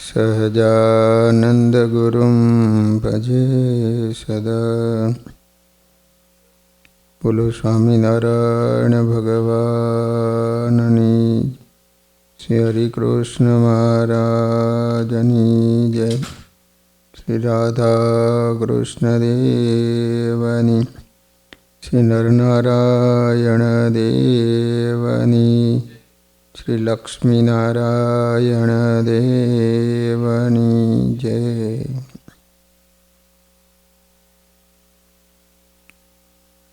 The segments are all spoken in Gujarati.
સહજાનંદગુરું ભજે સદા. બોલો સ્વામિનારાયણ ભગવાનની, શ્રી હરિકૃષ્ણ મહારાજની જય. શ્રી રાધા કૃષ્ણ દેવની, શ્રી નરનારાયણ દેવની, શ્રી લક્ષ્મીનારાયણ દેવની જય.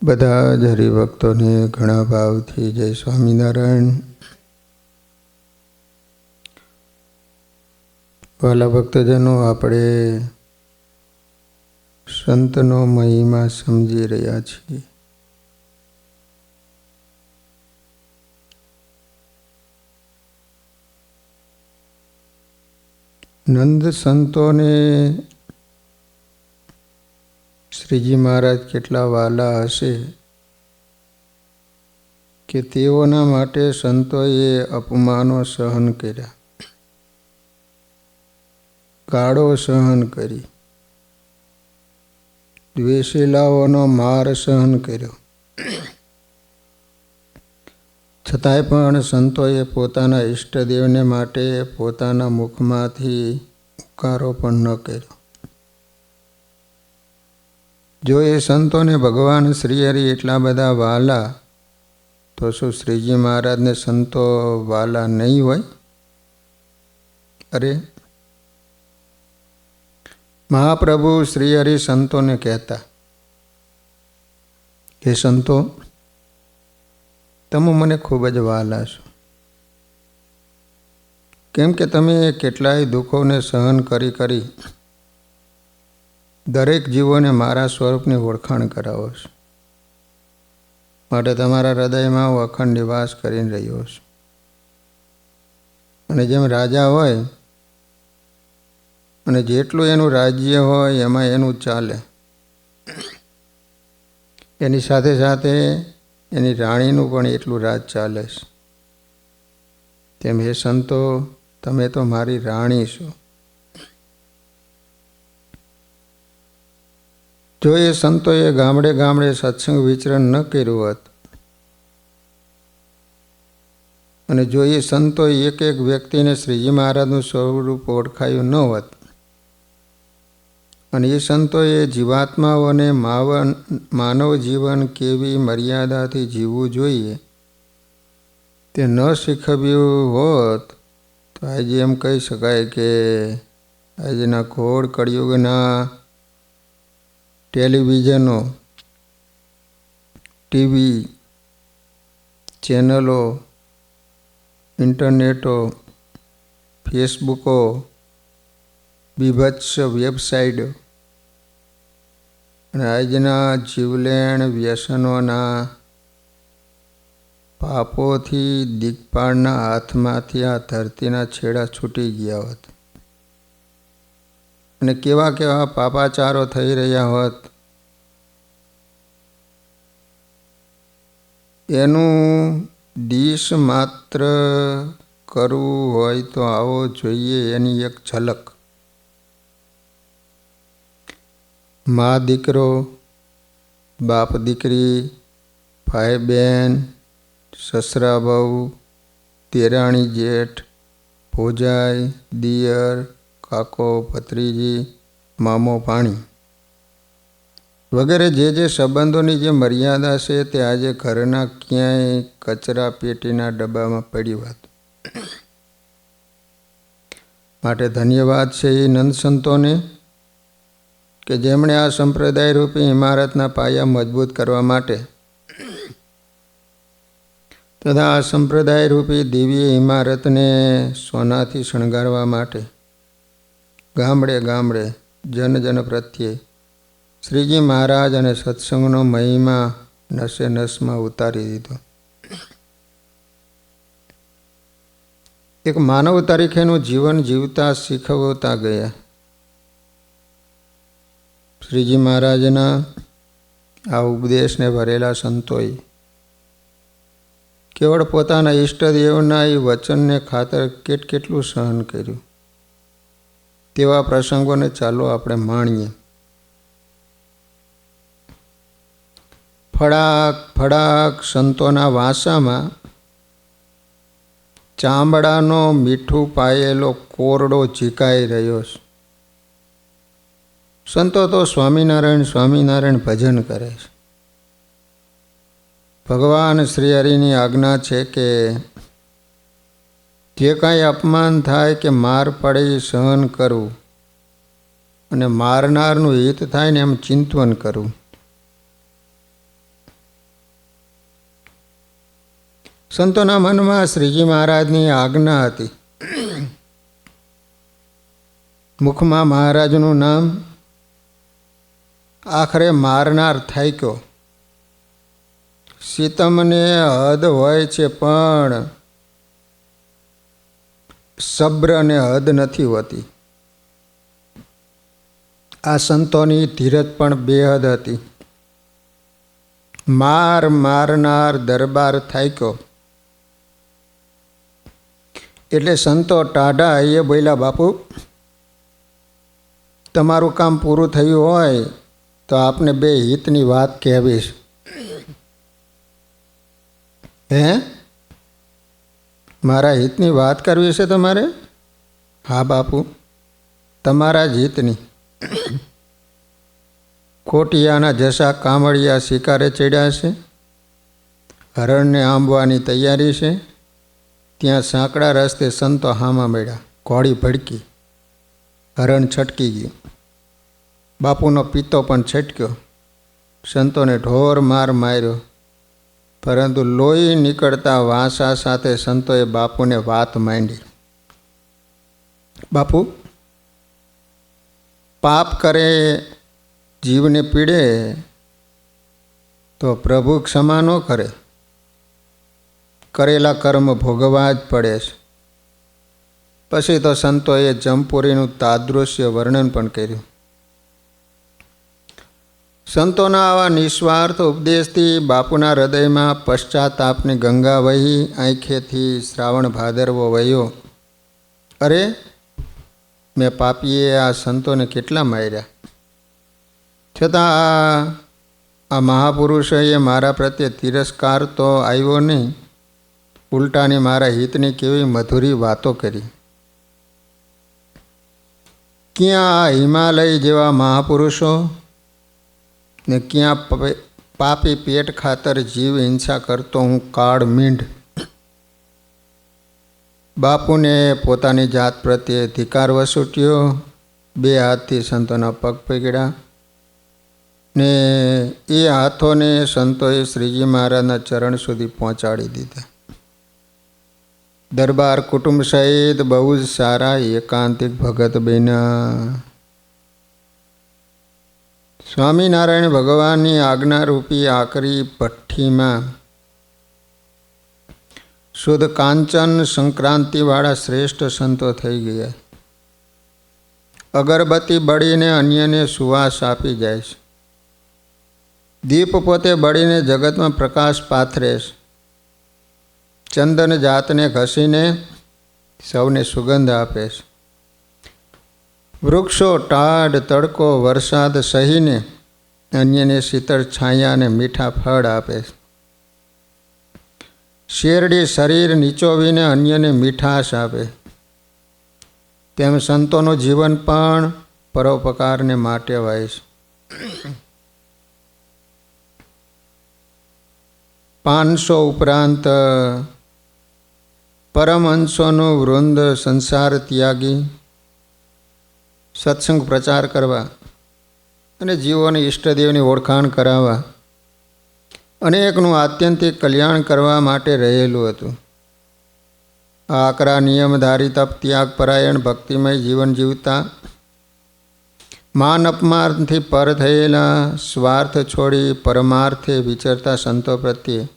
બધા જ હરિભક્તોને ઘણા ભાવથી જય સ્વામિનારાયણ. વાલા ભક્તજનો, આપણે સંતનો મહિમા સમજી રહ્યા છીએ. નંદ સંતોને શ્રીજી મહારાજ કેટલા વાલા હશે કે તેઓના માટે સંતોએ અપમાનો સહન કર્યા, ગાળો સહન કરી, દ્વેષીલાઓનો માર સહન કર્યો. છતાંય પણ સંતોએ પોતાના ઈષ્ટદેવને માટે પોતાના મુખમાંથી ઉકારો પણ ન કર્યો. જો એ સંતોને ભગવાન શ્રીહરિ એટલા બધા વાલા, તો શું શ્રીજી મહારાજને સંતો વાલા નહીં હોય? અરે, મહાપ્રભુ શ્રીહરિ સંતોને કહેતા, હે સંતો, તમે મને ખૂબ જ વાલા છો, કેમ કે તમે કેટલાય દુઃખોને સહન કરી કરી દરેક જીવોને મારા સ્વરૂપની ઓળખાણ કરાવો છો. માટે તમારા હૃદયમાં હું અખંડ નિવાસ કરીને રહ્યો છું. અને જેમ રાજા હોય અને જેટલું એનું રાજ્ય હોય એમાં એનું ચાલે, એની સાથે સાથે એની રાણીનું પણ એટલું રાજ ચાલે છે. તેમ હે સંતો, તમે તો મારી રાણી છો. જો એ સંતોએ ગામડે ગામડે સત્સંગ વિચરણ ન કર્યું હોત, અને જો એ સંતોએ એક એક વ્યક્તિને શ્રીજી મહારાજનું સ્વરૂપ ઓળખાયું ન હોત, અને એ સંતોએ જીવાત્માઓને માનવ જીવન કેવી મર્યાદાથી જીવવું જોઈએ તે ન શીખવ્યું હોત, તો આજે એમ કહી શકાય કે આજના ઘોર કળિયુગના ટેલિવિઝનો, ટીવી ચેનલો, ઇન્ટરનેટો, ફેસબુકો, બીભત્સ વેબસાઇટ અને આજના જીવલેણ વ્યસનોના પાપોથી દિગ્પાળના હાથમાંથી આ ધરતીના છેડા છૂટી ગયા હોત, અને કેવા કેવા પાપાચારો થઈ રહ્યા હોત, એનું દીશ માત્ર કરવું હોય તો આવો જોઈએ એની એક ઝલક. મા દીકરો, બાપ દીકરી, ભાઈ બહેન, સસરા બહુ, દેરાણી જેઠ, ભોજાઈ, દિયર, કાકો, ભત્રીજી, મામો ભાણી વગેરે જે જે સંબંધોની જે મર્યાદા છે તે આજે ઘરના ક્યાંય કચરા પેટીના ડબ્બામાં પડી વાત. માટે ધન્યવાદ છે એ નંદ સંતોને કે જેમણે આ સંપ્રદાય રૂપી ઇમારતના પાયા મજબૂત કરવા માટે તથા આ સંપ્રદાય રૂપી દિવ્ય ઇમારતને સોનાથી શણગારવા માટે ગામડે ગામડે જન જન પ્રત્યે શ્રીજી મહારાજ અને સત્સંગનો મહિમા નસે નસમાં ઉતારી દીધો. એક માનવ તરીકેનું જીવન જીવતા શીખવતા ગયા. શ્રીજી મહારાજના આ ઉપદેશને ભરેલા સંતોએ કેવળ પોતાના ઈષ્ટદેવના એ વચનને ખાતર કેટલું સહન કર્યું. તેવા પ્રસંગોને ચાલો આપણે માણીએ. ફડાક ફડાક સંતોના વાસામાં ચામડાનો મીઠું પાયેલો કોરડો ઝીકાઈ રહ્યો છે. સંતો તો સ્વામિનારાયણ સ્વામિનારાયણ ભજન કરે છે. ભગવાન શ્રી હરિની આજ્ઞા છે કે જે કાંઈ અપમાન થાય કે માર પડે એ સહન કરવું અને મારનારનું હિત થાય ને એમ ચિંતન કરવું. સંતોના મનમાં શ્રીજી મહારાજની આજ્ઞા હતી. મુખમાં મહારાજનું નામ, આખરે મારનાર થાક્યો. સીતમને હદ હોય છે પણ સબ્રને હદ નથી હોતી. આ સંતોની ધીરજ પણ બેહદ હતી. મારનાર દરબાર થાક્યો એટલે સંતો ટાઢા એ બોલ્યા, બાપુ તમારું કામ પૂરું થયું હોય તો આપને બે હિતની વાત કહેવીશ. હે, મારા હિતની વાત કરવી છે તમારે? હા બાપુ, તમારા જ હિતની. કોટિયાના જસા કામળિયા શિકારે ચડ્યા છે. હરણને આંબવાની તૈયારી છે. ત્યાં સાંકડા રસ્તે સંતો હામા મળ્યા. ઘોડી ભડકી, હરણ છટકી ગયું. બાપુનો પિત્તો પણ છટક્યો. સંતોને ઢોર માર માર્યો, પરંતુ લોહી નીકળતા વાંસા સાથે સંતોએ બાપુને વાત માંડી. બાપુ, પાપ કરે જીવને પીડે તો પ્રભુ ક્ષમા ન કરે. કરેલા કર્મ ભોગવવા જ પડે છે. પછી તો સંતોએ જમપુરીનું તાદૃશ્ય વર્ણન પણ કર્યું. સંતોના આવા નિસ્વાર્થ ઉપદેશથી બાપુના હૃદયમાં પશ્ચાતાપની ગંગા વહી આંખેથી શ્રાવણ ભાદરવો વહ્યો. અરે, મેં પાપીએ આ સંતોને કેટલા માર્યા, છતાં આ મહાપુરુષોએ મારા પ્રત્યે તિરસ્કાર તો આવ્યો નહીં, ઉલટાની મારા હિતની કેવી મધુરી વાતો કરી. ક્યાં આ હિમાલય જેવા મહાપુરુષો ને ક્યાં પાપી પેટ ખાતર જીવ હિંસા કરતો હું કાળ મીંઢ. બાપુને પોતાની જાત પ્રત્યે ધિકાર વસૂટ્યો. બે હાથથી સંતોના પગ પકડ્યા ને એ હાથોને સંતોએ શ્રીજી મહારાજના ચરણ સુધી પહોંચાડી દીધા. દરબાર કુટુંબ સહિત બહુ જ સારા એકાંતિક ભગત બન્યા. સ્વામિનારાયણ ભગવાનની આજ્ઞારૂપી આકરી ભઠ્ઠીમાં શુદ્ધ કાંચન સંક્રાંતિવાળા શ્રેષ્ઠ સંતો થઈ ગયા. અગરબત્તી બળીને અન્યને સુવાસ આપી જાય છે. દીપ પોતે બળીને જગતમાં પ્રકાશ પાથરે છે. ચંદન જાતને ઘસીને સૌને સુગંધ આપે છે. વૃક્ષો ટાઢ તડકો વરસાદ સહીને અન્યને શીતળ છાયા અને મીઠા ફળ આપે છે. શેરડી શરીર નીચોવીને અન્યને મીઠાશ આપે. તેમ સંતોનું જીવન પણ પરોપકારને માટે હોય છે. 500 ઉપરાંત પરમહંસોનું વૃંદ સંસાર ત્યાગી સત્સંગ પ્રચાર કરવા અને જીવોને ઈષ્ટદેવની ઓળખાણ કરાવવા અનેકનું આત્યંતિક કલ્યાણ કરવા માટે રહેલું હતું. આકરા નિયમધારી તપ ત્યાગ પરાયણ ભક્તિમય જીવન જીવતા માન અપમાનથી પર થયેલા સ્વાર્થ છોડી પરમાર્થે વિચરતા સંતો પ્રત્યે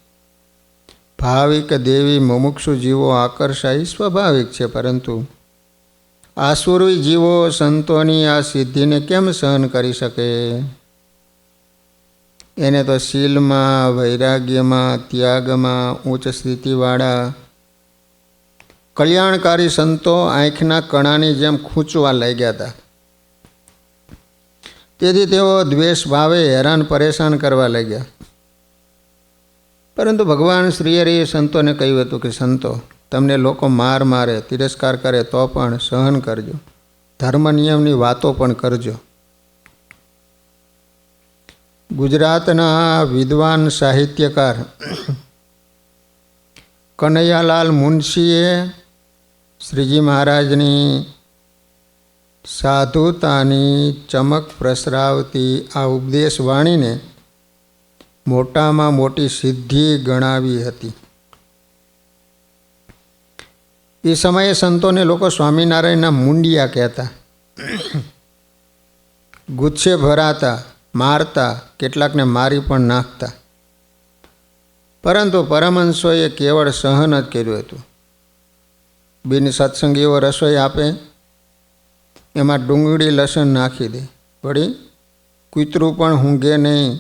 ભાવિક દેવી મુમુક્ષુ જીવો આકર્ષાય સ્વાભાવિક છે, પરંતુ આસુરી જીવો સંતોની આ સિદ્ધિને કેમ સહન કરી શકે? એને તો શીલમાં, વૈરાગ્યમાં, ત્યાગમાં ઉચ્ચ સ્થિતિવાળા કલ્યાણકારી સંતો આંખના કણાની જેમ ખૂંચવા લાગ્યા હતા. તેથી તેઓ દ્વેષ ભાવે હેરાન પરેશાન કરવા લાગ્યા. પરંતુ ભગવાન શ્રીહરિએ સંતોને કહ્યું હતું કે સંતો, તમને લોકો મારે, તિરસ્કાર કરે તો પણ સહન કરજો, ધર્મ નિયમની વાતો પણ કરજો. ગુજરાતના વિદ્વાન સાહિત્યકાર કનૈયાલાલ મુનશીએ શ્રીજી મહારાજની સાધુતાની ચમક પ્રસરાવતી આ ઉપદેશ વાણીને મોટામાં મોટી સિદ્ધિ ગણાવી હતી. એ સમયે સંતોને લોકો સ્વામિનારાયણના મુંડિયા કહેતા, ગુચ્છે ભરાતા, મારતા, કેટલાકને મારી પણ નાખતા. પરંતુ પરમહંસોએ કેવળ સહન જ કર્યું હતું. બિન સત્સંગીઓ રસોઈ આપે, એમાં ડુંગળી લસણ નાખી દે, વળી કૂતરું પણ ઊંઘે નહીં,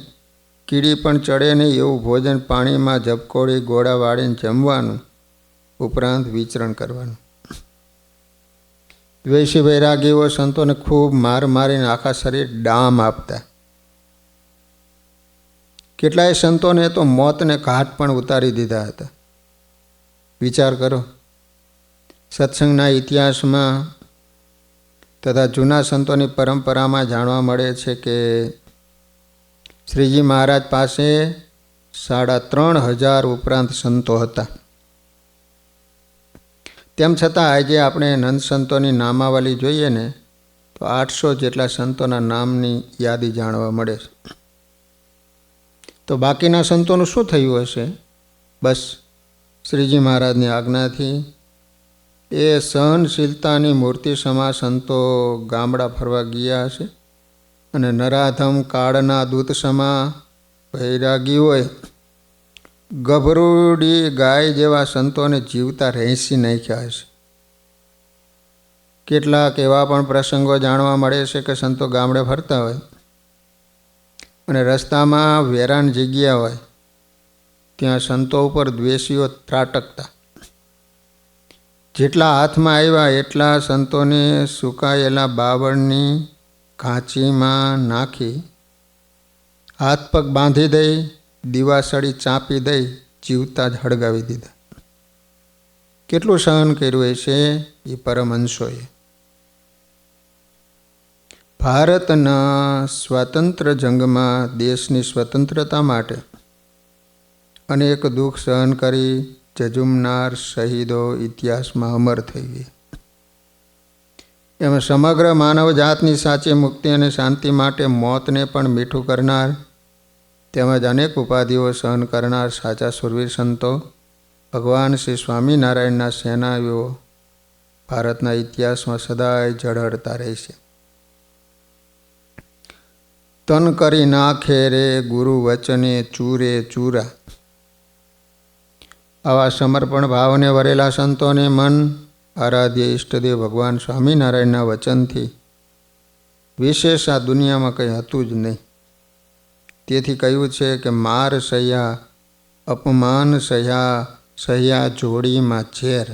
કીડી પણ ચડે નહીં એવું ભોજન પાણીમાં ઝબકોડી ગોળા વાળીને જમવાનું, ઉપરાંત વિચરણ કરવાનું. દ્વેષી વૈરાગીઓ સંતોને ખૂબ મારીને આખા શરીર ડામ આપતા. કેટલાય સંતોને તો મોતને ઘાટ પણ ઉતારી દીધા હતા. વિચાર કરો, સત્સંગના ઇતિહાસમાં તથા જૂના સંતોની પરંપરામાં જાણવા મળે છે કે શ્રીજી મહારાજ પાસે 3,500 ઉપરાંત સંતો હતા. તેમ છતાં આજે આપણે નંદ સંતોની નામાવલી જોઈએ ને તો 800 જેટલા સંતોના નામની યાદી જાણવા મળે છે. તો બાકીના સંતોનું શું થયું હશે? બસ શ્રીજી મહારાજની આજ્ઞાથી એ સહનશીલતાની મૂર્તિ સમા સંતો ગામડા ફરવા ગયા હશે અને નરાધમ કાળના દૂત સમા વૈરાગીઓએ ગભરૂડી ગાય જેવા સંતોને જીવતા રહેસી નાખ્યા હશે. કેટલાક એવા પણ પ્રસંગો જાણવા મળે છે કે સંતો ગામડે ફરતા હોય અને રસ્તામાં વેરાન જગ્યા હોય ત્યાં સંતો ઉપર દ્વેષીઓ ત્રાટકતા. જેટલા હાથમાં આવ્યા એટલા સંતોને સુકાયેલા બાવળની ઘાંચીમાં નાખી હાથ પગ બાંધી દઈ, દીવાસળી ચાંપી દઈ જીવતા જ હળગાવી દીધા. કેટલું સહન કર્યું છે એ પરમહંસોએ. ભારતના સ્વાતંત્ર્ય જંગમાં દેશની સ્વતંત્રતા માટે અનેક દુઃખ સહન કરી ઝઝુમનાર શહીદો ઇતિહાસમાં અમર થઈ ગયા. એમાં સમગ્ર માનવ જાતની સાચી મુક્તિ અને શાંતિ માટે મોતને પણ મીઠું કરનાર તેમજ અનેક ઉપાધિઓ સહન કરનાર સાચા સુરવીર સંતો ભગવાન શ્રી સ્વામિનારાયણના સેનાનીઓ ભારતના ઇતિહાસમાં સદાય ઝળહળતા રહેશે. તન કરી નાખે રે ગુરુ વચને ચૂરે ચૂરા. આવા સમર્પણ ભાવને વરેલા સંતોને મન આરાધ્ય ઈષ્ટદેવ ભગવાન સ્વામિનારાયણના વચનથી વિશેષ આ દુનિયામાં કંઈ હતું જ નહીં. તેથી કહ્યું છે કે માર સહ્યા, અપમાન સહ્યા, સહ્યા જોડીમાં ઝેર.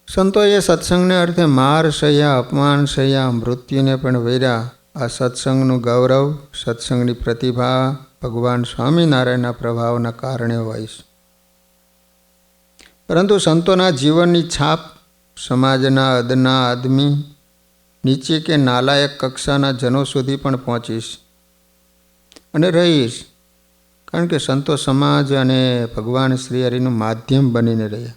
સંતોએ સત્સંગને અર્થે માર સહ્યા, અપમાન સહ્યા, મૃત્યુને પણ વેર્યા. આ સત્સંગનું ગૌરવ, સત્સંગની પ્રતિભા ભગવાન સ્વામિનારાયણના પ્રભાવના કારણે હોય છે. પરંતુ સંતોના જીવનની છાપ સમાજના અદના આદમી, નીચે કે નાલાયક કક્ષાના જનો સુધી પણ પહોંચીશ અને રહીશ. કારણ કે સંતો સમાજ અને ભગવાન શ્રી હરિનું માધ્યમ બનીને રહ્યા.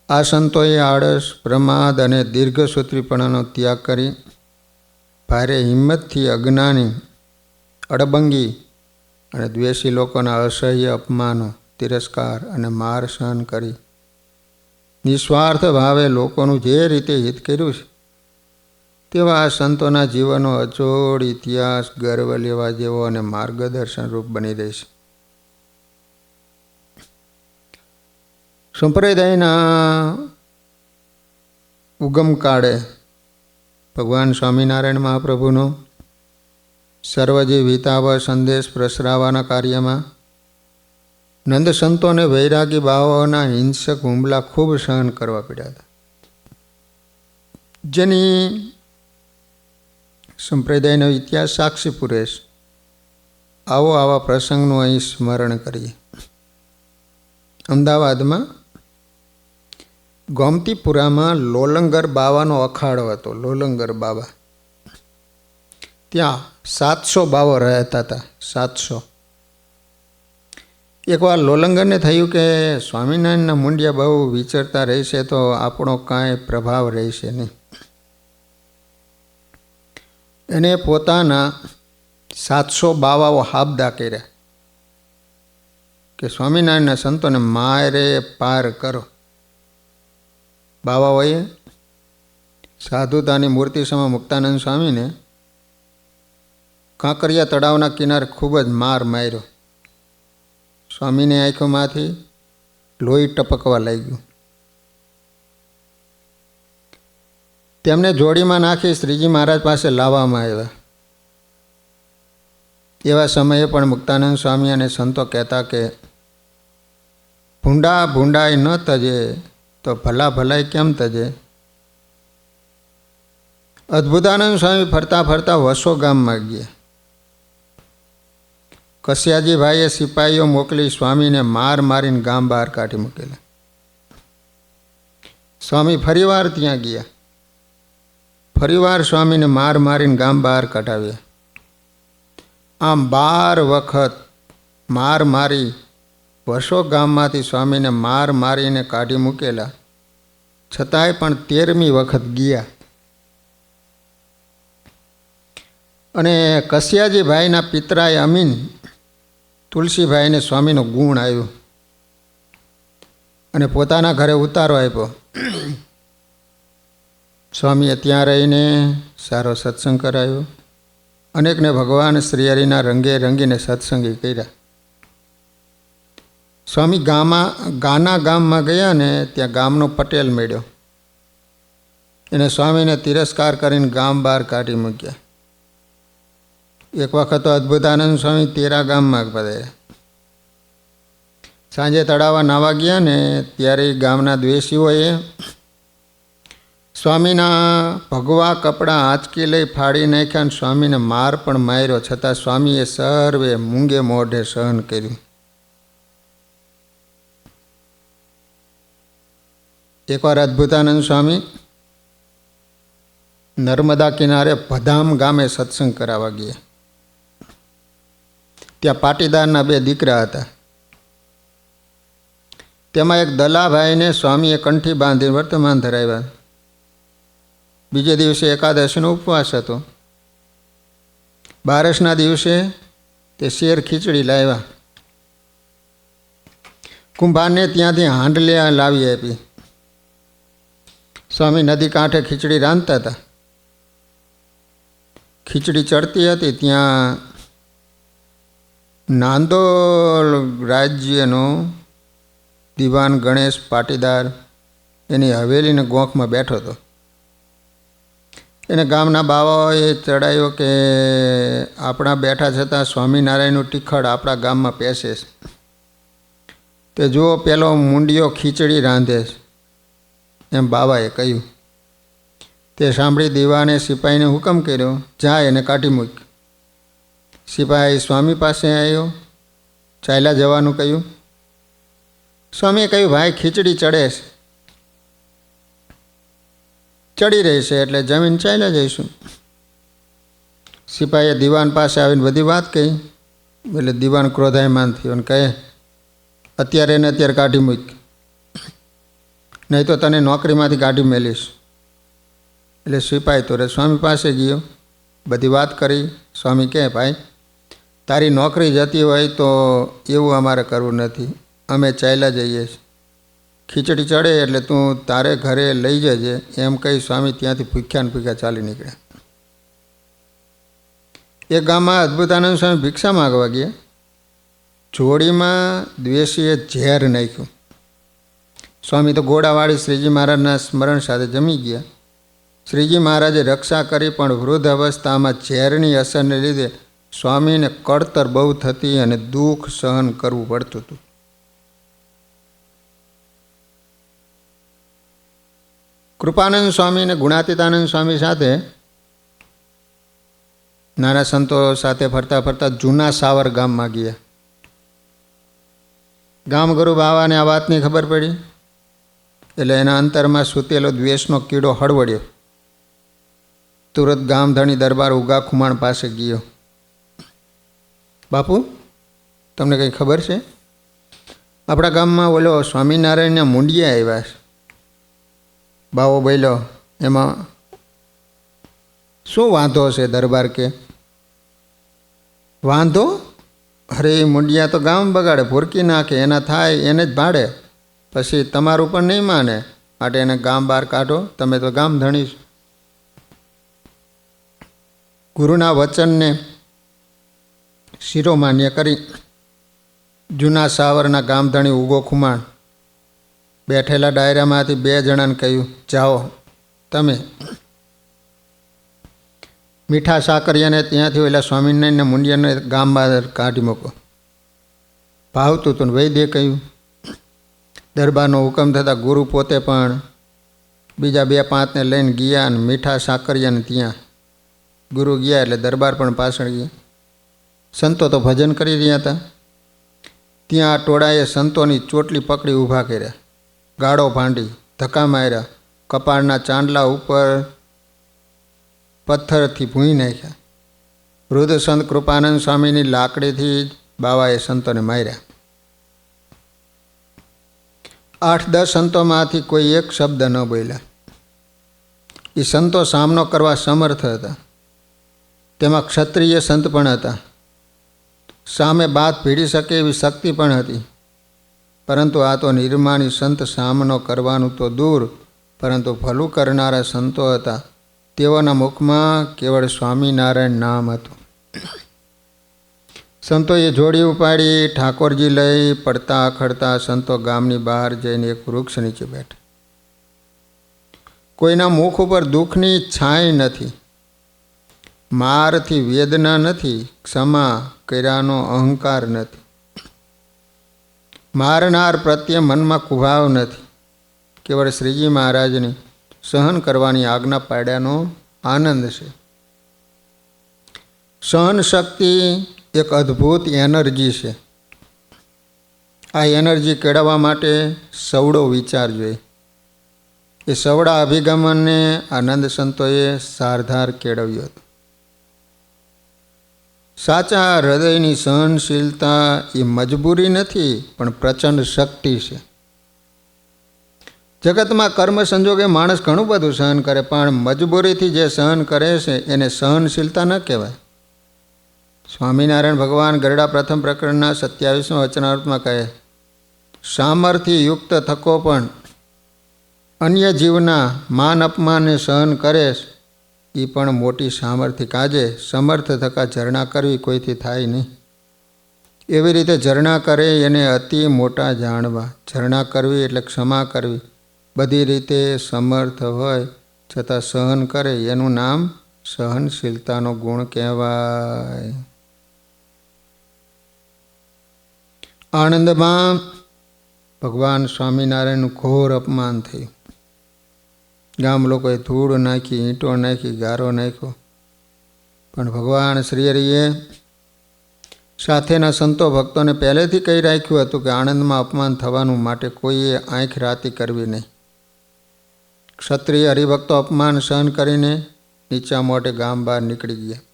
આ સંતોએ આળસ, પ્રમાદ અને દીર્ઘસૂત્રીપણાનો ત્યાગ કરી ભારે હિંમતથી અજ્ઞાની, અડબંગી અને દ્વેષી લોકોના અસહ્ય અપમાનો, તિરસ્કાર અને માર સહન કરી નિસ્વાર્થ ભાવે લોકોનું જે રીતે હિત કર્યું છે તેવા આ સંતોના જીવનનો અચોડ ઇતિહાસ ગર્વ લેવા જેવો અને માર્ગદર્શન રૂપ બની રહેશે. સંપ્રદાયના ઉગમ કાળે ભગવાન સ્વામિનારાયણ મહાપ્રભુનો સર્વજીવ હિતાવહ સંદેશ પ્રસરાવવાના કાર્યમાં નંદ સંતોને વૈરાગી બાવાઓના હિંસક હુમલા ખૂબ સહન કરવા પડ્યા હતા, જેની સંપ્રદાયનો ઇતિહાસ સાક્ષી પૂરે છે. આવો આવા પ્રસંગનું અહીં સ્મરણ કરીએ. અમદાવાદમાં ગોમતીપુરામાં લોલંગર બાવાનો અખાડો હતો. લોલંગર બાવા, ત્યાં 700 બાવો રહેતા હતા. 700. એકવાર લોલંગરને થયું કે સ્વામિનારાયણના મુંડિયા બહુ વિચરતા રહેશે તો આપણો કાંઈ પ્રભાવ રહેશે નહીં. એને પોતાના 700 બાવાઓ હાબદા કર્યા કે સ્વામિનારાયણના સંતોને મારે પાર કરો. બાવાઓએ સાધુતાની મૂર્તિ સમા મુક્તાનંદ સ્વામીને કાંકરિયા તળાવના કિનારે ખૂબ જ માર માર્યો. સ્વામીની આંખોમાંથી લોહી ટપકવા લાગ્યું. તેમને જોડીમાં નાખી શ્રીજી મહારાજ પાસે લાવવામાં આવ્યા. એવા સમયે પણ મુક્તાનંદ સ્વામી અને સંતો કહેતા કે ભૂંડા ભૂંડાઈ ન તજે તો ભલા ભલાઈ કેમ તજે. અદ્ભુતાનંદ સ્વામી ફરતા ફરતા વસો ગામમાં ગયા. કસ્યાજીભાઈએ સિપાહીઓ મોકલી સ્વામીને માર મારીને ગામ બહાર કાઢી મૂકેલા. સ્વામી ફરીવાર ત્યાં ગયા. ફરીવાર સ્વામીને માર મારીને ગામ બહાર કઢાવ્યા. આમ 12 વખત માર મારી વસો ગામમાંથી સ્વામીને માર મારીને કાઢી મૂકેલા. છતાંય પણ 13મી વખત ગયા અને કસ્યાજીભાઈના પિતરાએ અમીન તુલસીભાઈને સ્વામીનો ગુણ આવ્યો અને પોતાના ઘરે ઉતારો આપ્યો. સ્વામીએ ત્યાં રહીને સારો સત્સંગ કરાયો. અનેકને ભગવાન શ્રી હરિના રંગે રંગીને સત્સંગી કર્યા. સ્વામી ગાના ગામમાં ગયા ને ત્યાં ગામનો પટેલ મળ્યો. એને સ્વામીને તિરસ્કાર કરીને ગામ બહાર કાઢી મૂક્યા. એક વખત તો અદ્ભુતાનંદ સ્વામી 13 ગામમાં પધાર્યા. સાંજે તળાવવા નાવા ગયા ને ત્યારે ગામના દ્વેષીઓએ સ્વામીના ભગવા કપડાં આંચકી લઈ ફાડી નાખ્યા અને સ્વામીને માર પણ માર્યો. છતાં સ્વામીએ સર્વે મૂંગે મોઢે સહન કર્યું. એકવાર અદ્ભુતાનંદ સ્વામી નર્મદા કિનારે ભધામ ગામે સત્સંગ કરાવવા ગયા. ત્યાં પાટીદારના 2 દીકરા હતા. તેમાં એક દલાભાઈને સ્વામીએ કંઠી બાંધી વર્તમાન ધરાવ્યા. બીજે દિવસે એકાદશીનો ઉપવાસ હતો. 12ના દિવસે તે શેર ખીચડી લાવ્યા. કુંભારને ત્યાંથી હાંડલિયા લાવી આપી. સ્વામી નદી કાંઠે ખીચડી રાંધતા હતા. ખીચડી ચડતી હતી ત્યાં નાંદોલ રાજ્યનો દિવાન ગણેશ પાટીદાર એની હવેલીને ગોખમાં બેઠો હતો. એને ગામના બાવાઓએ ચડાયો કે આપણા બેઠા છતાં સ્વામિનારાયણનું ટીખળ આપણા ગામમાં પેસે છે. તે જુઓ પેલો મુંડિયો ખીચડી રાંધે છે, એમ બાવાએ કહ્યું. તે સાંભળી દીવાને સિપાહીને હુકમ કર્યો, જાય એને કાઢી મૂક. સિપાહી સ્વામી પાસે આવ્યો, ચાલ્યા જવાનું કહ્યું. સ્વામીએ કહ્યું, ભાઈ ખીચડી ચડે છે, ચડી રહી છે એટલે જમીન ચાલ્યા જઈશું. સિપાહીએ દીવાન પાસે આવીને બધી વાત કહી. એટલે દીવાન ક્રોધાયમાન થયો અને કહે, અત્યારે એને અત્યારે કાઢી મૂક, નહીં તો તને નોકરીમાંથી કાઢી મેલીશ. એટલે સિપાહી તો સ્વામી પાસે ગયો, બધી વાત કરી. સ્વામી કહે, ભાઈ તારી નોકરી જતી હોય તો એવું અમારે કરવું નથી, અમે ચાલ્યા જઈએ છીએ. ખીચડી ચડે એટલે તું તારે ઘરે લઈ જજે, એમ કહી સ્વામી ત્યાંથી ભૂખ્યા ને ભૂખ્યા ચાલી નીકળ્યા. એક ગામમાં અદ્ભુતાનંદ સ્વામી ભિક્ષા માગવા ગયા. જોડીમાં દ્વેષીએ ઝેર નાખ્યું. સ્વામી તો ઘોડાવાળી શ્રીજી મહારાજના સ્મરણ સાથે જમી ગયા. શ્રીજી મહારાજે રક્ષા કરી, પણ વૃદ્ધ અવસ્થામાં ઝેરની અસરને લીધે સ્વામીને કળતર બહુ થતી અને દુઃખ સહન કરવું પડતું હતું. કૃપાનંદ સ્વામી અને ગુણાતીતાનંદ સ્વામી સાથે નાના સંતો સાથે ફરતા ફરતા જૂના સાવર ગામમાં ગયા. ગામગુરુ બાવાને આ વાતની ખબર પડી એટલે એના અંતરમાં સૂતેલો દ્વેષનો કીડો હળવડ્યો. તુરત ગામધણી દરબાર ઉગા ખુમાણ પાસે ગયો. બાપુ, તમને કંઈ ખબર છે? આપણા ગામમાં ઓલો સ્વામિનારાયણના મુંડિયા આવ્યા છે. બાવો બોલ્યો, એમાં શું વાંધો છે? દરબાર કે વાંધો? અરે મુંડિયા તો ગામ બગાડે, ભૂરકી નાખે, એના થાય એને જ ભાડે, પછી તમારું પણ નહીં માને, માટે એને ગામ બહાર કાઢો. તમે તો ગામ ધણી છો. ગુરુના વચનને શિરોમાન્ય કરી જૂના સાવરના ગામધણી ઉગો ખુમાણ બેઠેલા ડાયરામાંથી 2 જણાને કહ્યું, જાઓ તમે મીઠા સાકરિયાને ત્યાંથી ઓલા સ્વામિનારાયણના મુંડિયાને ગામ બહાર કાઢી મૂકો. ભાવતું હતું વૈદ્ય કહ્યું. દરબારનો હુકમ થતાં ગુરુ પોતે પણ બીજા 2-5ને લઈને ગયા અને મીઠા સાકરિયાને ત્યાં ગુરુ ગયા એટલે દરબાર પણ પાછળ ગયા. સંતો તો ભજન કરી રહ્યા હતા. ત્યાં આ ટોળાએ સંતોની ચોટલી પકડી ઊભા કર્યા, ગાળો ભાંડી, ધક્કા માર્યા, કપાળના ચાંદલા ઉપર પથ્થરથી ભૂંઈ નાખ્યા. વૃદ્ધ સંત કૃપાનંદ સ્વામીની લાકડીથી જ બાવાએ સંતોને માર્યા. 8-10 સંતોમાંથી કોઈ એક શબ્દ ન બોલ્યા. એ સંતો સામનો કરવા સમર્થ હતા. તેમાં ક્ષત્રિય સંત પણ હતા. સામે બાત ભીડી શકે એવી શક્તિ પણ હતી. પરંતુ આ તો નિર્માણી સંત સામનો કરવાનું તો દૂર, પરંતુ ભલું કરનારા સંતો હતા. તેઓના મુખમાં કેવળ સ્વામિનારાયણ નામ હતું. સંતોએ જોડી ઉપાડી ઠાકોરજી લઈ પડતા અખડતા સંતો ગામની બહાર જઈને એક વૃક્ષ નીચે બેઠા. કોઈના મુખ ઉપર દુઃખની છાંય નથી, મારથી વેદના નથી, ક્ષમા કર્યાનો અહંકાર નથી, મારનાર પ્રત્યે મનમાં કુભાવ નથી. કેવળ શ્રીજી મહારાજની સહન કરવાની આજ્ઞા પાડ્યાનો આનંદ છે. સહન શક્તિ એક અદ્ભુત એનર્જી છે. આ એનર્જી કેળવવા માટે સવડો વિચાર જોઈએ. એ સવડા અભિગમને આનંદ સંતોએ સારધાર કેળવ્યો હતો. સાચા હૃદયની સહનશીલતા એ મજબૂરી નથી, પણ પ્રચંડ શક્તિ છે. જગતમાં કર્મ સંજોગે માણસ ઘણું બધું સહન કરે, પણ મજબૂરીથી જે સહન કરે છે એને સહનશીલતા ન કહેવાય. સ્વામિનારાયણ ભગવાન ગરડા પ્રથમ પ્રકરણના 27મા વચનામૃતમાં કહે, સામર્થ્ય યુક્ત થકો પણ અન્ય જીવના માન અપમાનને સહન કરે એ પણ મોટી સામર્થ્ય કાજે. સમર્થ થકા ઝરણા કરવી કોઈથી થાય નહીં. એવી રીતે ઝરણા કરે એને અતિ મોટા જાણવા. ઝરણા કરવી એટલે ક્ષમા કરવી. બધી રીતે સમર્થ હોય છતાં સહન કરે એનું નામ સહનશીલતાનો ગુણ કહેવાય. આણંદમાં ભગવાન સ્વામિનારાયણનું ઘોર અપમાન થયું. ગામ લોકોએ ધૂળ નાખી, ઈંટો નાખી, ગારો નાખ્યો. પણ ભગવાન શ્રીહરિએ સાથેના સંતો ભક્તોને પહેલેથી કહી રાખ્યું હતું કે આણંદમાં અપમાન થવાનું, માટે કોઈએ આંખ રાતી કરવી નહીં. ક્ષત્રિય હરિભક્તો અપમાન સહન કરીને નીચા મોઢે ગામ બહાર નીકળી ગયા.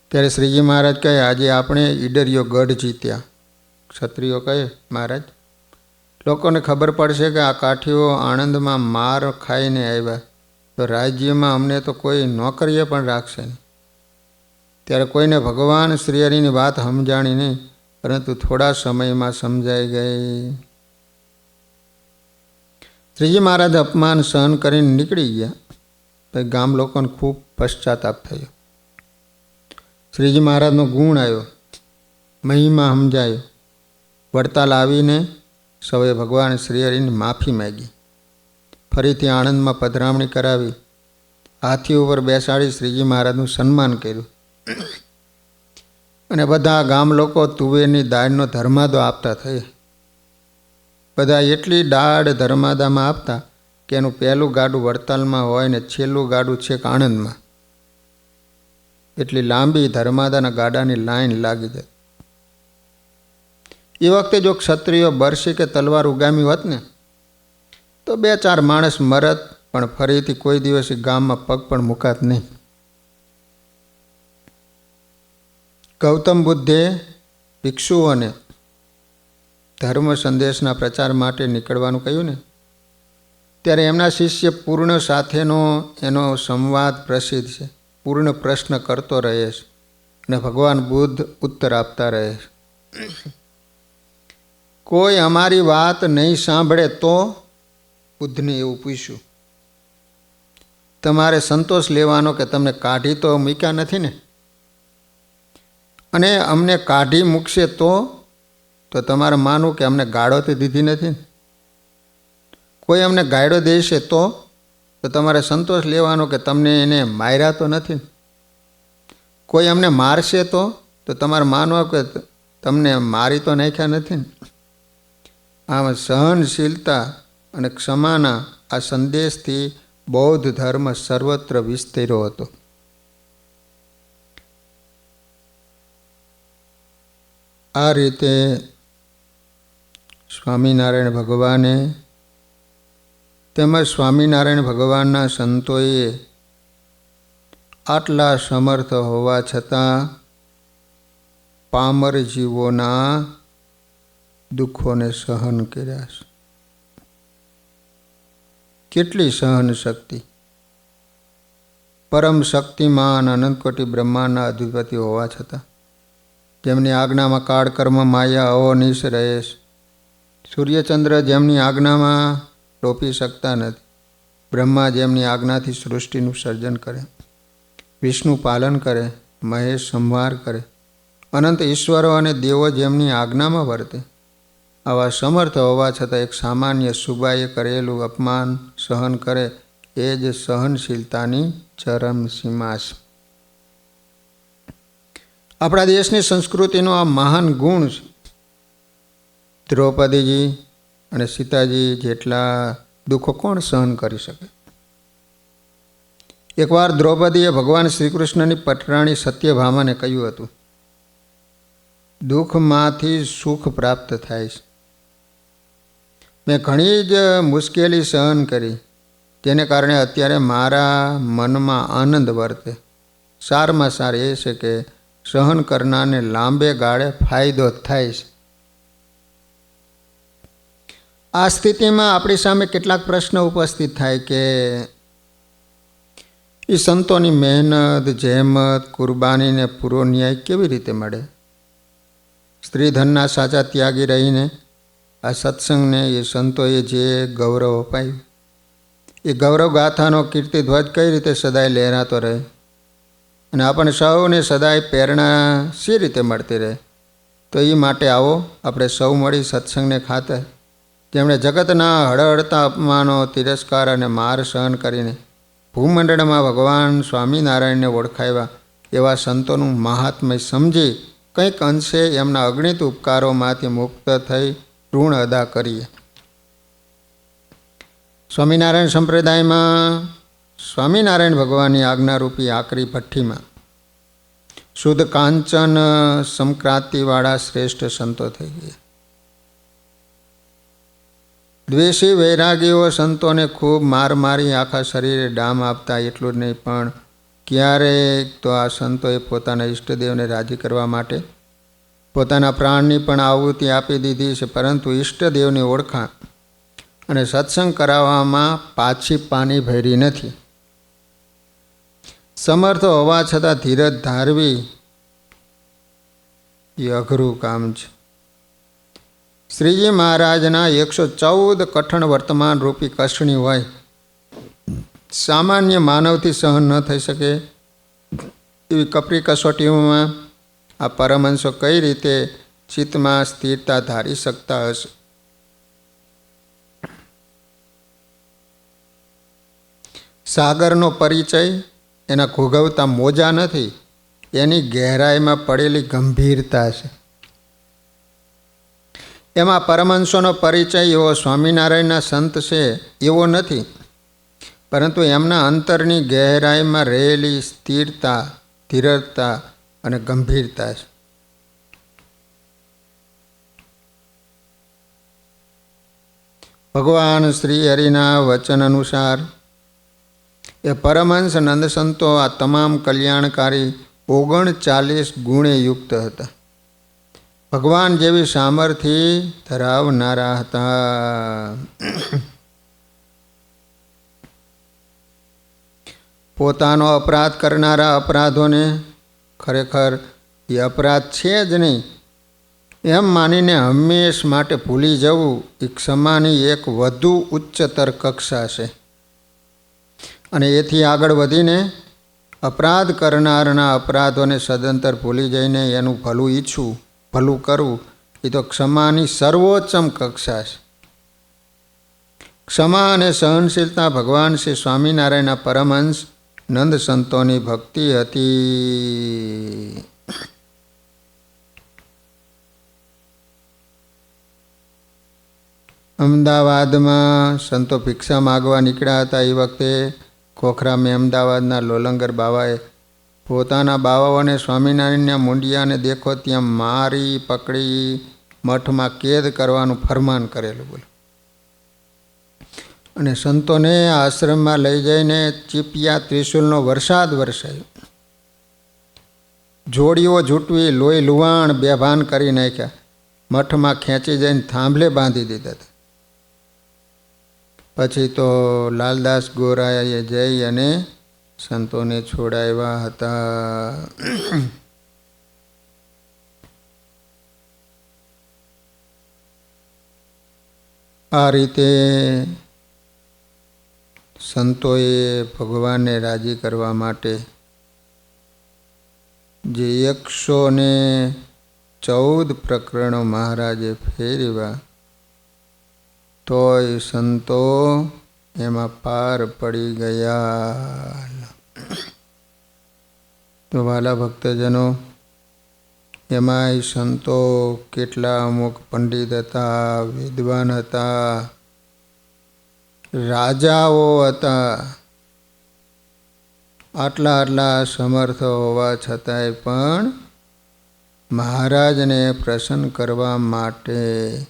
ત્યારે શ્રીજી મહારાજ કહે, આજે આપણે ઈડરિયો ગઢ જીત્યા. ક્ષત્રિયો કહે, મહારાજ લોકોને ખબર પડશે કે આ કાઠીઓ આણંદમાં માર ખાઈને આવ્યા, તો રાજ્યમાં અમને તો કોઈ નોકરીએ પણ રાખશે નહીં. ત્યારે કોઈને ભગવાન શ્રીહરિની વાત સમજાણી નહીં, પરંતુ થોડા સમયમાં સમજાઈ ગઈ. શ્રીજી મહારાજ અપમાન સહન કરીને નીકળી ગયા. પછી ગામ લોકોને ખૂબ પશ્ચાતાપ થયો. શ્રીજી મહારાજનો ગુણ આવ્યો, મહિમા સમજાયો. વડતાલ આવીને સૌએ ભગવાન શ્રીહરિની માફી માગી. ફરીથી આણંદમાં પધરામણી કરાવી. હાથી ઉપર બેસાડી શ્રીજી મહારાજનું સન્માન કર્યું. અને બધા ગામ લોકો તુવેરની દાળનો ધર્માદો આપતા થયા. બધા એટલી દાળ ધર્માદામાં આપતા કે એનું પહેલું ગાડું વડતાલમાં હોય ને છેલ્લું ગાડું છેક આણંદમાં. એટલી લાંબી ધર્માદાના ગાડાની લાઈન લાગી જાય. એ વખતે જો ક્ષત્રિયો બરસી કે તલવાર ઉગામી હોત ને તો 2-4 માણસ મરત, પણ ફરીથી કોઈ દિવસ ગામમાં પગ પણ મુકાત નહીં. ગૌતમ બુદ્ધે ભિક્ષુઓને ધર્મ સંદેશના પ્રચાર માટે નીકળવાનું કહ્યું ને, ત્યારે એમના શિષ્ય પૂર્ણ સાથેનો એનો સંવાદ પ્રસિદ્ધ છે. પૂર્ણ પ્રશ્ન કરતો રહે છે અને ભગવાન બુદ્ધ ઉત્તર આપતા રહે છે. કોઈ અમારી વાત નહીં સાંભળે તો, બુદ્ધને એવું પૂછ્યું, તમારે સંતોષ લેવાનો કે તમને કાઢી તો મૂક્યા નથી ને, અને અમને કાઢી મૂકશે તો તમારે માનવું કે અમને ગાળો તો દીધી નથી. કોઈ અમને ગાળો દેશે તો તમારે સંતોષ લેવાનો કે તમને એને માર્યા તો નથી. કોઈ અમને મારશે તો તમારે માનવા કે તમને મારી તો નાખ્યા નથી. આમ સહનશીલતા અને ક્ષમાના આ સંદેશથી બૌદ્ધ ધર્મ સર્વત્ર વિસ્તર્યો હતો. આ રીતે સ્વામિનારાયણ ભગવાને તેમજ સ્વામિનારાયણ ભગવાનના સંતોએ આટલા સમર્થ હોવા છતાં પામર જીવોના દુઃખોને સહન કર્યા છે. કેટલી સહન શક્તિ! પરમ શક્તિમાન અનંતકોટી બ્રહ્માંડના અધિપતિ હોવા છતાં જેમની આજ્ઞામાં કાળકર્મ માયા અહોનિશ રહે છે. સૂર્યચંદ્ર જેમની આજ્ઞામાં ટોપી શકતા નથી. બ્રહ્મા જેમની આજ્ઞાથી સૃષ્ટિનું સર્જન કરે, વિષ્ણુ પાલન કરે, મહેશ સંહાર કરે, અનંત ઈશ્વરો અને દેવો જેમની આજ્ઞામાં વર્તે, આવા સમર્થ હોવા છતાં એક સામાન્ય સુબાએ કરેલું અપમાન સહન કરે, એ જ સહનશીલતાની ચરમ સીમા છે. આપણા દેશની સંસ્કૃતિનો આ મહાન ગુણ છે. દ્રૌપદીજી અને સીતાજી જેટલા દુઃખો કોણ સહન કરી શકે? એકવાર દ્રૌપદીએ ભગવાન શ્રી કૃષ્ણની પટરાણી સત્યભામાને કહ્યું હતું, દુઃખમાંથી સુખ પ્રાપ્ત થાય છે. મેં ઘણી જ મુશ્કેલી સહન કરી, જેને કારણે અત્યારે મારા મનમાં આનંદ વર્તે. સારમાં સાર એ છે કે સહન કરનારને લાંબે ગાળે ફાયદો થાય છે. આ સ્થિતિમાં આપણી સામે કેટલાક પ્રશ્ન ઉપસ્થિત થાય કે એ સંતોની મહેનત, જહેમત, કુરબાનીને પૂરો ન્યાય કેવી રીતે મળે? સ્ત્રીધનના સાચા ત્યાગી રહીને આ સત્સંગને એ સંતોએ જે ગૌરવ અપાયું, એ ગૌરવ ગાથાનો કીર્તિધ્વજ કઈ રીતે સદાય લહેરાતો રહે અને આપણને સૌને સદાય પ્રેરણા શી રીતે મળતી રહે? તો એ માટે આવો આપણે સૌ મળી સત્સંગને ખાતે, જેમણે જગતના હળહળતા અપમાનો, તિરસ્કાર અને માર સહન કરીને ભૂમંડળમાં ભગવાન સ્વામિનારાયણને ઓળખાવ્યા, એવા સંતોનું મહાત્મ્ય સમજી કંઈક અંશે એમના અગણિત ઉપકારોમાંથી મુક્ત થઈ ઋણ અદા કરીએ. સ્વામિનારાયણ સંપ્રદાયમાં સ્વામિનારાયણ ભગવાનની આજ્ઞારૂપી આકરી ભઠ્ઠીમાં શુદ્ધ કાંચન સમક્રાંતિવાળા શ્રેષ્ઠ સંતો થઈ ગયા. દ્વેષી વૈરાગીઓ સંતોને ખૂબ માર મારી આખા શરીરે ડામ આપતા. એટલું જ નહીં, પણ ક્યારેક તો આ સંતોએ પોતાના ઈષ્ટદેવને રાજી કરવા માટે પોતાના પ્રાણની પણ આહુતિ આપી દીધી છે, પરંતુ ઈષ્ટદેવની ઓળખાણ અને સત્સંગ કરાવવામાં પાછી પાની ભરી નથી. સમર્થ હોવા છતાં ધીરજ ધારવી એ અઘરું કામ છે. શ્રીજી મહારાજના 114 કઠણ વર્તમાન રૂપી કષ્ટણી હોય, સામાન્ય માનવથી સહન ન થઈ શકે એવી કપરી કસોટીઓમાં આ પરમહંસો કઈ રીતે ચિત્તમાં સ્થિરતા ધારી શકતા હશે? સાગરનો પરિચય એના ઘૂઘવતા મોજા નથી, એની ગહેરાઈમાં પડેલી ગંભીરતા છે. એમાં પરમહંસોનો પરિચય એવો સ્વામિનારાયણના સંત છે એવો નથી. પરંતુ એમના અંતરની ગહેરાઈમાં રહેલી સ્થિરતા, ધીરજતા અને ગંભીરતા છે. ભગવાન શ્રી હરિના વચન અનુસાર એ પરમહંસ નંદ સંતો આ તમામ કલ્યાણકારી 39 ગુણે યુક્ત હતા. ભગવાન જેવી સામર્થ્ય ધરાવનારા હતા. પોતાનો અપરાધ કરનારા અપરાધોને ખરેખર એ અપરાધ છે જ નહીં એમ માનીને હંમેશ માટે ભૂલી જવું એ ક્ષમાની એક વધુ ઉચ્ચતર કક્ષા છે. અને એથી આગળ વધીને અપરાધ કરનારના અપરાધોને સદંતર ભૂલી જઈને એનું ભલું ઈચ્છવું, ભલું કરવું એ તો ક્ષમાની સર્વોચ્ચમ કક્ષા છે. ક્ષમા અને સહનશીલતા ભગવાન શ્રી સ્વામિનારાયણના પરમહંસ નંદ સંતોની ભક્તિ હતી. અમદાવાદમાં સંતો ભિક્ષા માગવા નીકળ્યા હતા. એ વખતે ખોખરામાં અમદાવાદના લોલંગર બાવાએ પોતાના બાવાઓને સ્વામિનારાયણના મુંડિયાને દેખો ત્યાં મારી પકડી મઠમાં કેદ કરવાનું ફરમાન કરેલું. બોલો. અને સંતોને આશ્રમમાં લઈ જઈને ચીપિયા ત્રિશુલનો વરસાદ વરસાયો. જોડીઓ જૂટવી લોહી લુવાણ બેભાન કરી નાખ્યા. મઠમાં ખેંચી જઈને થાંભલે બાંધી દીધા હતા. પછી તો લાલદાસ ગોરાએ જઈ અને સંતોને છોડાવ્યા હતા. આ રીતે સંતોએ ભગવાનને રાજી કરવા માટે જે 114 પ્રકરણો મહારાજે ફેરવ્યા તોય સંતો એમાં પાર પડી ગયા. તો વાલા ભક્તજનો, એમાંય સંતો કેટલા અમુક પંડિત હતા, વિદ્વાન હતા, રાજાઓ હતા. આટલા સમર્થ હોવા છતાંય પણ મહારાજને પ્રસન્ન કરવા માટે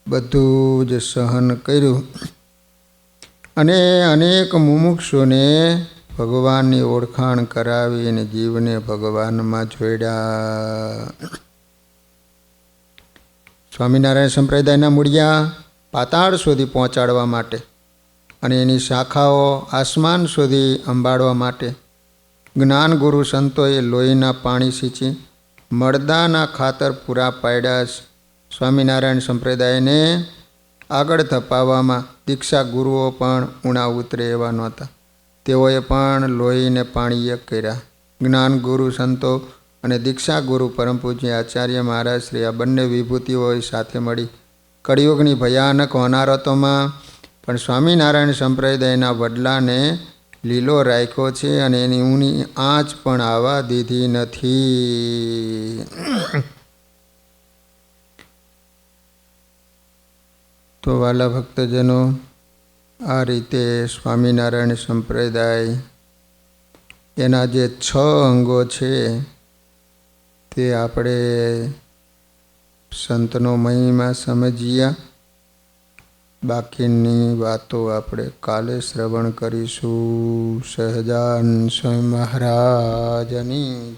બધું જ સહન કર્યું અને અનેક મુમુક્ષુને ભગવાનની ઓળખાણ કરાવીને જીવને ભગવાનમાં જોડ્યા. સ્વામિનારાયણ સંપ્રદાયના મૂળિયા પાતાળ સુધી પહોંચાડવા માટે અને એની શાખાઓ આસમાન સુધી અંબાડવા માટે જ્ઞાનગુરુ સંતોએ લોહીના પાણી સિંચી મળદાના ખાતર પૂરા પાડ્યા. સ્વામિનારાયણ સંપ્રદાયને આગળ ધપાવવામાં દીક્ષા ગુરુઓ પણ ઉણા ઉતરે એવા નહોતા. તેઓએ પણ લોહીને પાણી એક કર્યા. જ્ઞાનગુરુ સંતો અને દીક્ષા ગુરુ પરમ પૂજ્ય આચાર્ય મહારાજ શ્રી આ બંને વિભૂતિઓ સાથે મળી કળિયુગની ભયાનક હોનારતોમાં પણ સ્વામિનારાયણ સંપ્રદાયના વડલાને લીલો રાખ્યો છે અને એની ઊની આંચ પણ આવવા દીધી નથી. તો વાલા ભક્તજનો, આ રીતે સ્વામિનારાયણ સંપ્રદાય એના જે 6 અંગો છે તે આપણે સંતનો મહિમા સમજ્યા. બાકીની વાતો આપણે કાલે શ્રવણ કરીશું. સહજાન સ્વામી મહારાજની